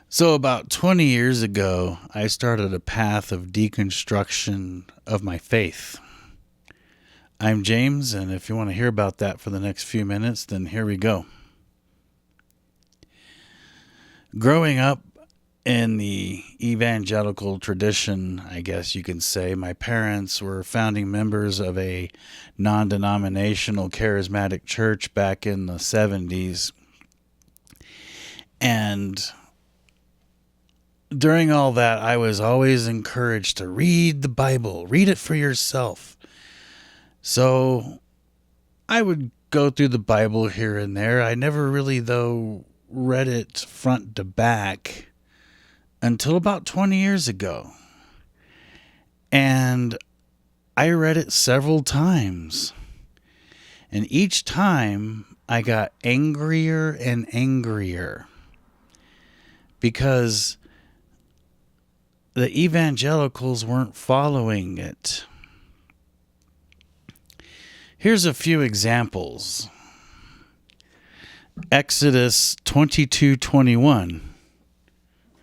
So, about 20 years ago, I started a path of deconstruction of my faith. I'm James, and if you want to hear about that for the next few minutes, then here we go. Growing up in the evangelical tradition, I guess you can say, my parents were founding members of a non denominational charismatic church back in the 70s. And during all that, I was always encouraged to read the Bible, read it for yourself. So I would go through the Bible here and there. I never really, though, read it front to back until about 20 years ago. And I read it several times. And each time I got angrier and angrier because the evangelicals weren't following it. Here's a few examples. Exodus 22:21.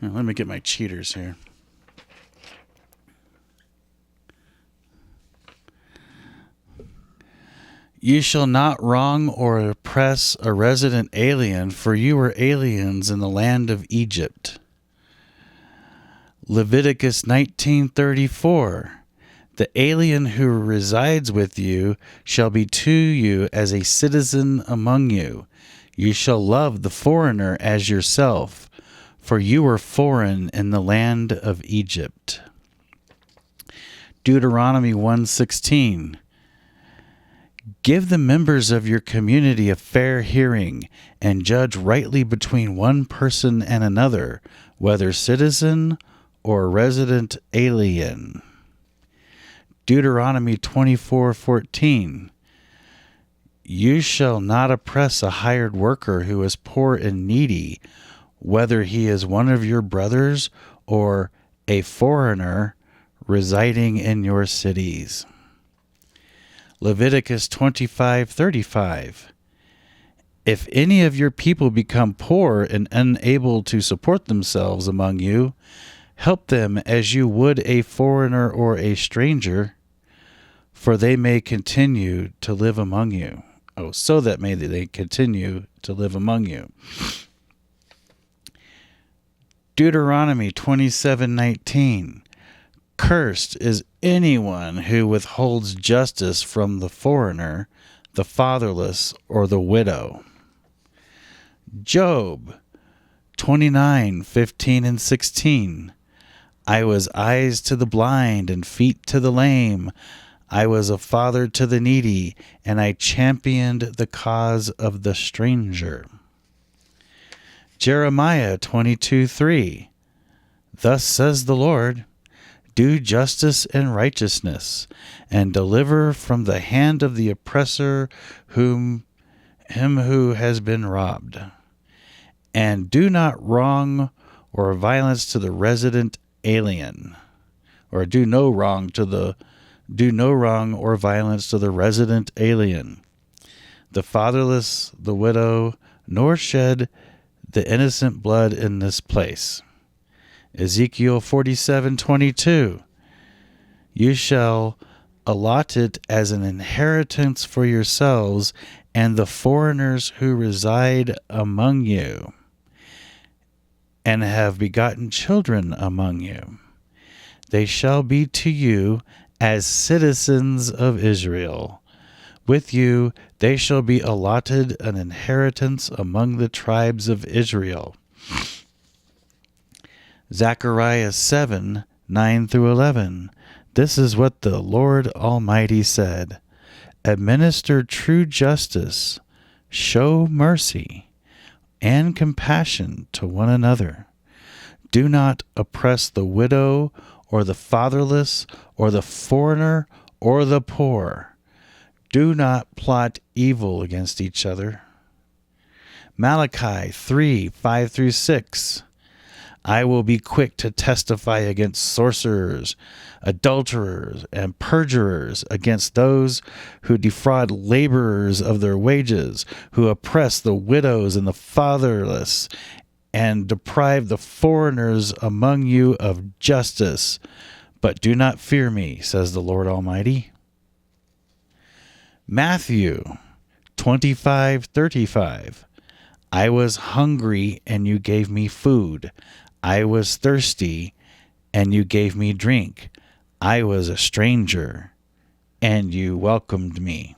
Let me get my cheaters here. You shall not wrong or oppress a resident alien, for you were aliens in the land of Egypt. Leviticus 19:34. The alien who resides with you shall be to you as a citizen among you. You shall love the foreigner as yourself, for you were foreign in the land of Egypt. Deuteronomy 1:16. Give the members of your community a fair hearing, and judge rightly between one person and another, whether citizen or resident alien. Deuteronomy 24:14. You shall not oppress a hired worker who is poor and needy, whether he is one of your brothers or a foreigner residing in your cities. Leviticus 25:35. If any of your people become poor and unable to support themselves among you, help them as you would a foreigner or a stranger, for they may continue to live among you. So that may they continue to live among you. Deuteronomy 27:19. Cursed is anyone who withholds justice from the foreigner, the fatherless, or the widow. Job 29:15 and 16. I was eyes to the blind and feet to the lame. I was a father to the needy, and I championed the cause of the stranger. Jeremiah 22:3. Thus says the Lord, do justice and righteousness, and deliver from the hand of the oppressor him who has been robbed. And do not wrong or violence to the resident alien, or do no wrong or violence to the resident alien, the fatherless, the widow, nor shed the innocent blood in this place. Ezekiel 47:22. You shall allot it as an inheritance for yourselves and the foreigners who reside among you, and have begotten children among you. They shall be to you as citizens of Israel. With you they shall be allotted an inheritance among the tribes of Israel. Zechariah 7:9 through 11. This is what the Lord Almighty said. Administer true justice, show mercy and compassion to one another. Do not oppress the widow or the fatherless or the foreigner or the poor. Do not plot evil against each other. Malachi 3:5 through 6. I will be quick to testify against sorcerers, adulterers, and perjurers, against those who defraud laborers of their wages, who oppress the widows and the fatherless, and deprive the foreigners among you of justice. But do not fear me, says the Lord Almighty. Matthew 25:35. I was hungry, and you gave me food. I was thirsty, and you gave me drink. I was a stranger, and you welcomed me.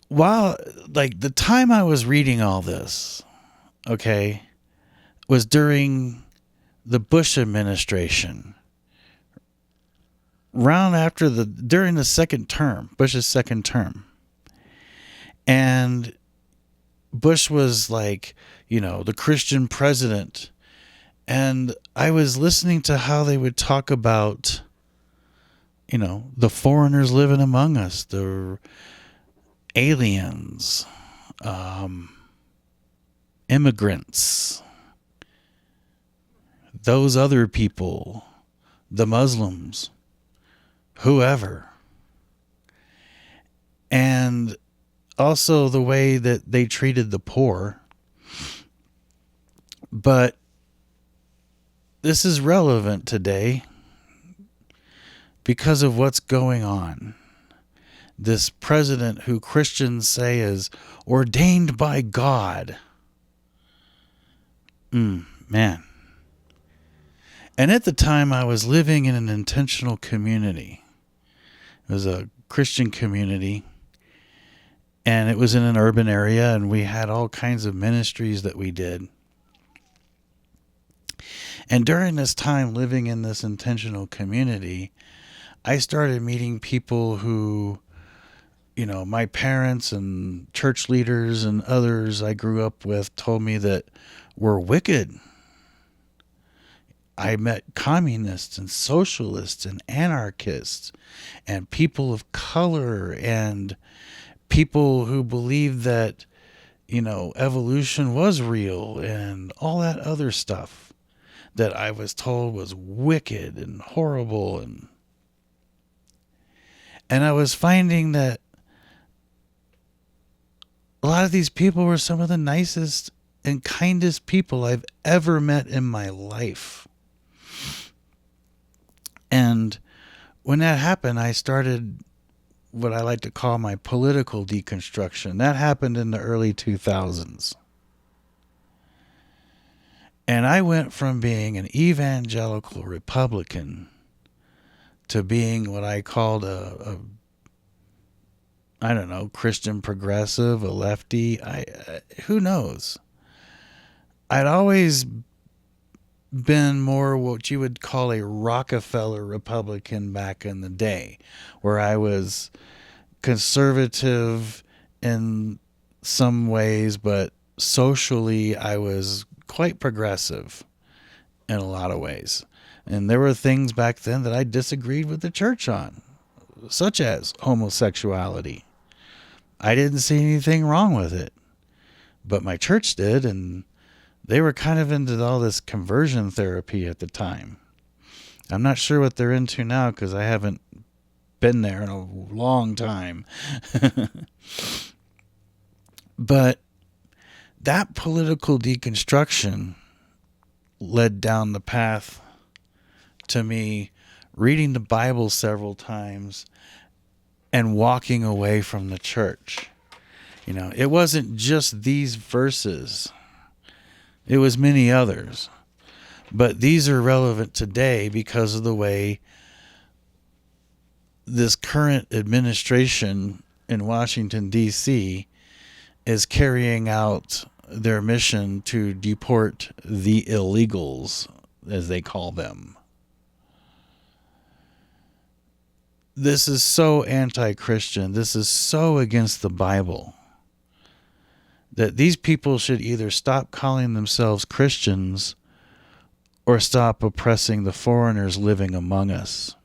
While, the time I was reading all this, okay, was during the Bush administration. During the second term, Bush's second term. And Bush was the Christian president. And I was listening to how they would talk about, the foreigners living among us, the aliens, immigrants, those other people, the Muslims, whoever. And also the way that they treated the poor. But this is relevant today because of what's going on. This president who Christians say is ordained by God. Man. And at the time, I was living in an intentional community. It was a Christian community. And it was in an urban area, and we had all kinds of ministries that we did. And during this time living in this intentional community, I started meeting people who, my parents and church leaders and others I grew up with told me that were wicked. I met communists and socialists and anarchists and people of color and people who believed that, evolution was real and all that other stuff that I was told was wicked and horrible. And I was finding that a lot of these people were some of the nicest and kindest people I've ever met in my life. And when that happened, I started what I like to call my political deconstruction. That happened in the early 2000s. And I went from being an evangelical Republican to being what I called a Christian progressive, a lefty. Who knows? I'd always been more what you would call a Rockefeller Republican back in the day, where I was conservative in some ways, but socially I was quite progressive in a lot of ways. And there were things back then that I disagreed with the church on, such as homosexuality. I didn't see anything wrong with it, but my church did, and they were kind of into all this conversion therapy at the time. I'm not sure what they're into now because I haven't been there in a long time. But that political deconstruction led down the path to me reading the Bible several times and walking away from the church. It wasn't just these verses. It was many others. But these are relevant today because of the way this current administration in Washington, D.C. is carrying out their mission to deport the illegals, as they call them. This is so anti-Christian. This is so against the Bible that these people should either stop calling themselves Christians or stop oppressing the foreigners living among us.